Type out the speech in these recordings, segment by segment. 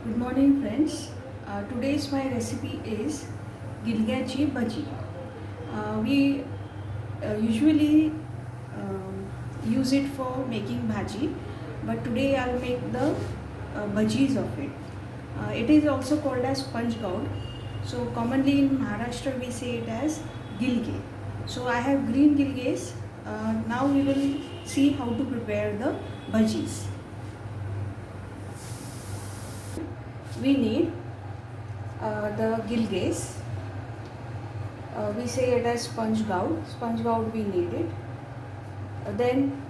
Good morning friends. Today's my recipe is gilgachi bhaji. We usually use it for making bhaji, but today I'll make the bhajis of it. It is also called as sponge goud. So commonly in Maharashtra we say it as gilge. So I have green gilges. Now we will see how to prepare the bhajis. We need the gilges. We say it as sponge goud. Sponge goud we need it. Then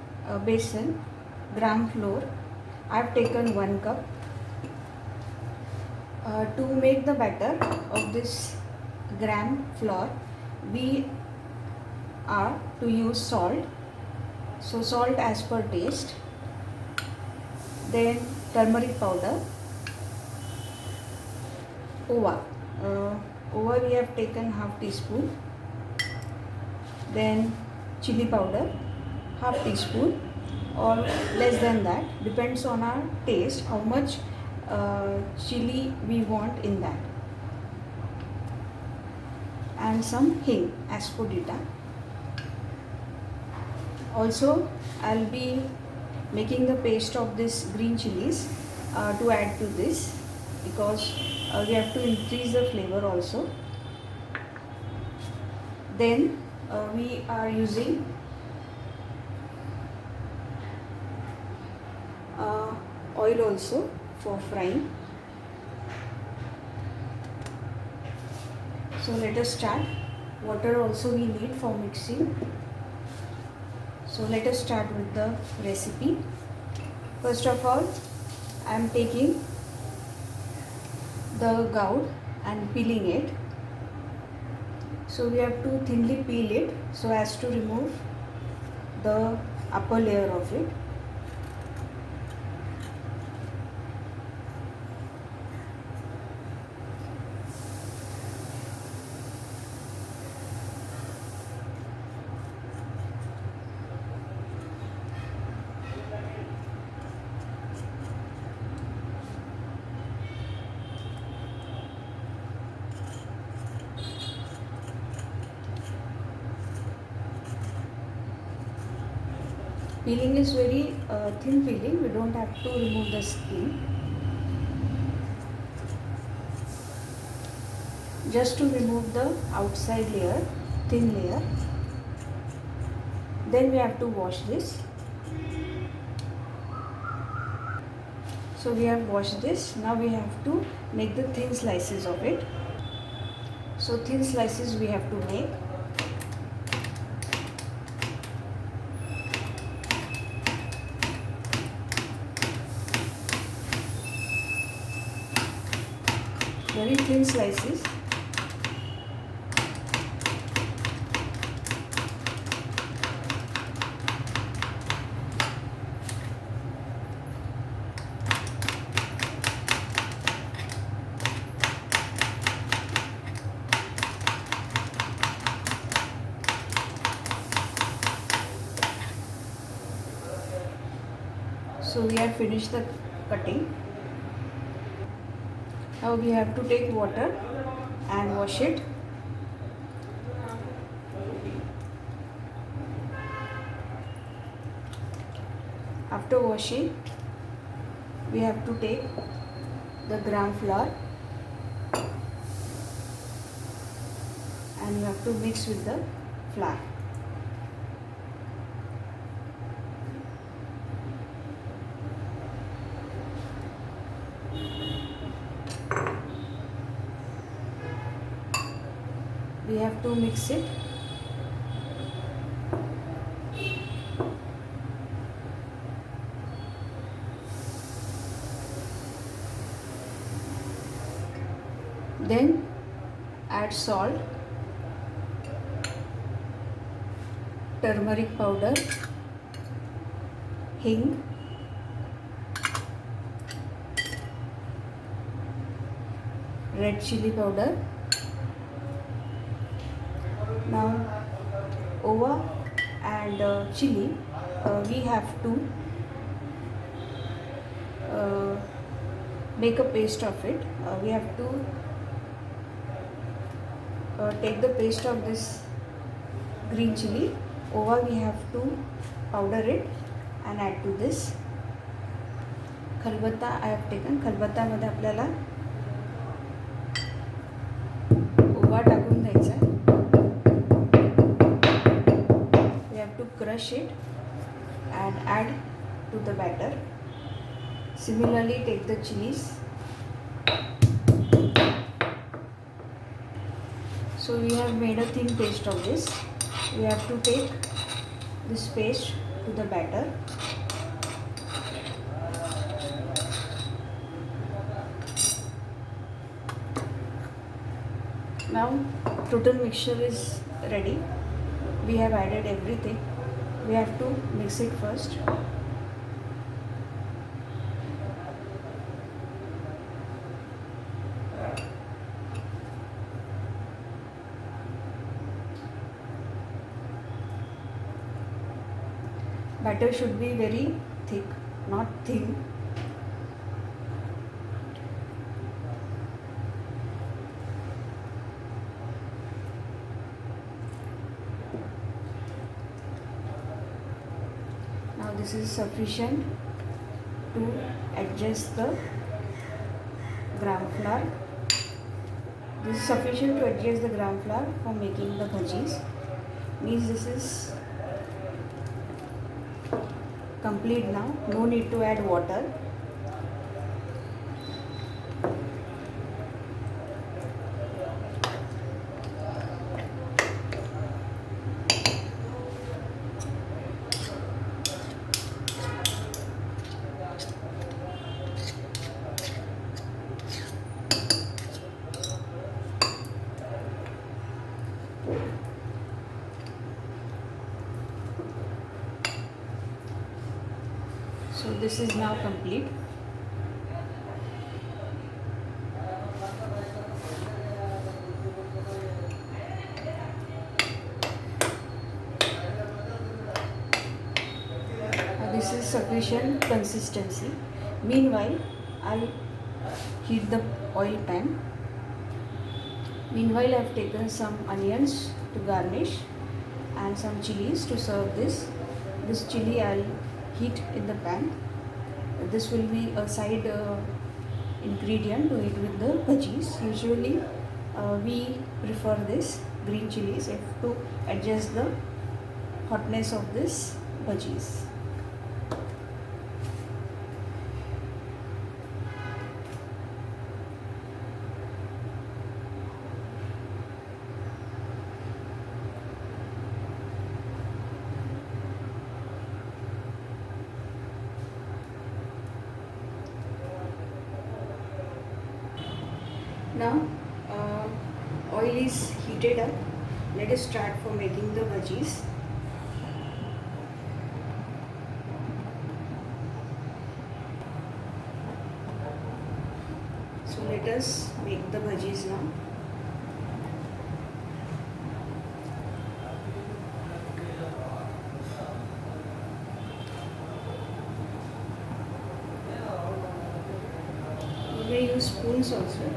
besan, gram flour. I have taken 1 cup. To make the batter of this gram flour, we are to use salt. So salt as per taste. Then turmeric powder. Ova. Ova we have taken half teaspoon. Then chili powder, half teaspoon or less than that, depends on our taste how much chili we want in that, and some hing as per dita. Also I'll be making the paste of this green chilies to add to this, because we have to increase the flavor also. Then we are using oil also for frying. So let us start. Water also we need for mixing. So let us start with the recipe. First of all, I am taking the goud and peeling it. So we have to thinly peel it so as to remove the upper layer of it. Peeling is very thin peeling, we don't have to remove the skin. Just to remove the outside layer, thin layer. Then we have to wash this. So we have washed this. Now we have to make the thin slices of it. So thin slices we have to make. Very thin slices. So we have finished the cutting. Now we have to take water and wash it. After washing, we have to take the gram flour and you have to mix with the flour. We have to mix it. Then add salt, turmeric powder, hing, red chili powder. Now ova and chili we have to make a paste of it. We have to take the paste of this green chili. Over we have to powder it and add to this. खलबत्ता I have taken. खलबत्त्यामध्ये आपल्याला ओवा टाकून द्यायचा आहे. We have to crush it and add to the batter. Similarly, take the chilies. So we have made a thin paste of this. We have to take this paste to the batter. Now total mixture is ready. We have added everything. We have to mix it first. Batter should be very thick, not thin. Now this is sufficient to adjust the gram flour. This is sufficient to adjust the gram flour for making the bhajis. Means this is complete now. No need to add water. So this is now complete. This is sufficient consistency. Meanwhile, I'll heat the oil pan. Meanwhile, I've taken some onions to garnish and some chilies to serve this. This chili I'll heat in the pan. This will be a side ingredient to eat with the bhajis. Usually we prefer this green chilies to adjust the hotness of this bhajis. Now oil is heated up. Let us start for making the bhajis. So let us make the bhajis now. You may use spoons also.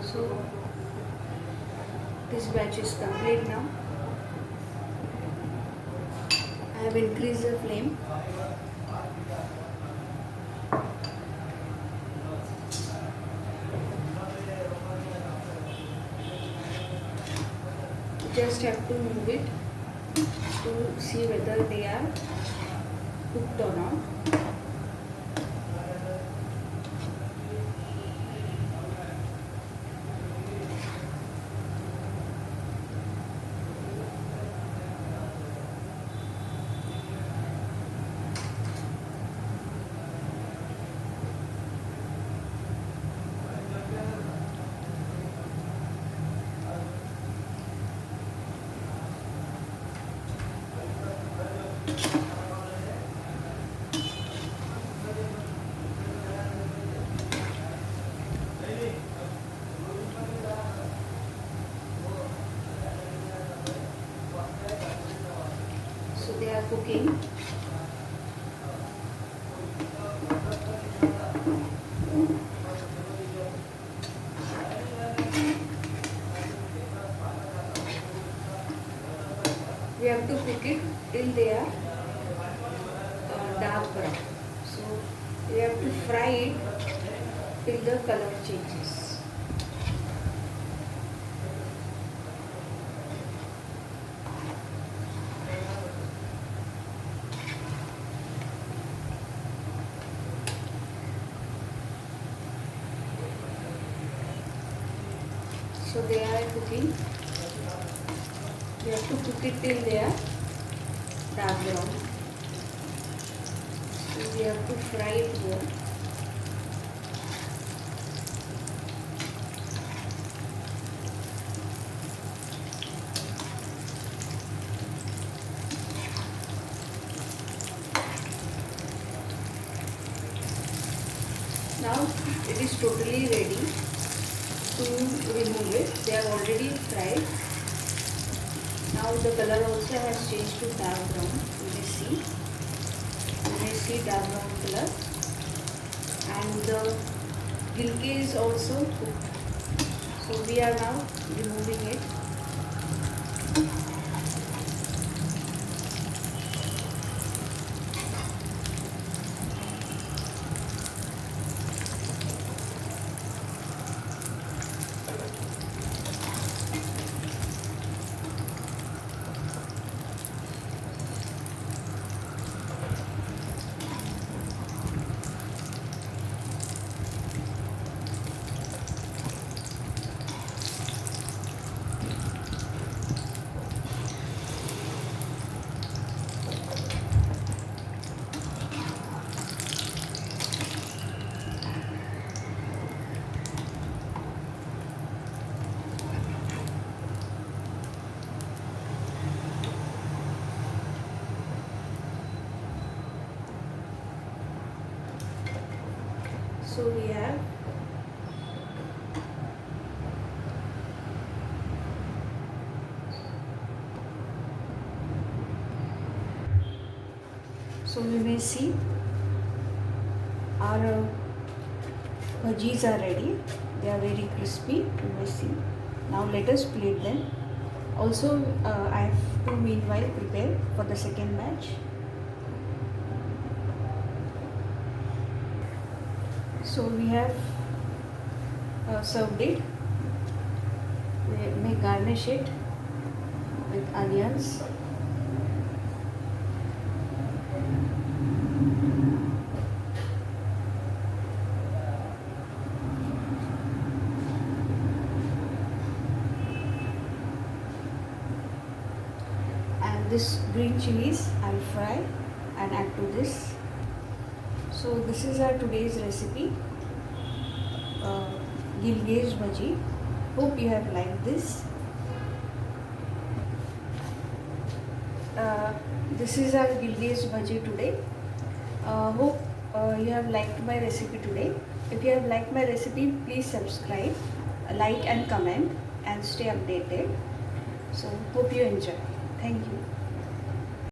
So this batch is complete now. I have increased the flame. Just have to move it to see whether they are cooked or not. cooking. We have to cook it till they are dark brown. So we have to fry it till the color changes. So they are cooking. We have to cook it till they are dark brown. So we have to fry it more. Now it is totally ready to remove it. They are already fried. Now the color also has changed to dark brown. You may see dark brown color, and the gilke is also cooked. So we are now removing it. So we have we may see our bhajis are ready. They are very crispy. You may see. Now let us plate them. Also, I have to meanwhile prepare for the second batch. So we have served it. We may garnish it with onions. And this green chilies I will fry and add to this. So this is our today's recipe, Gilgez bhaji. Hope you have liked this. This is our Gilgez bhaji today. Hope you have liked my recipe today. If you have liked my recipe, please subscribe, like and comment, and stay updated. So hope you enjoy. Thank you.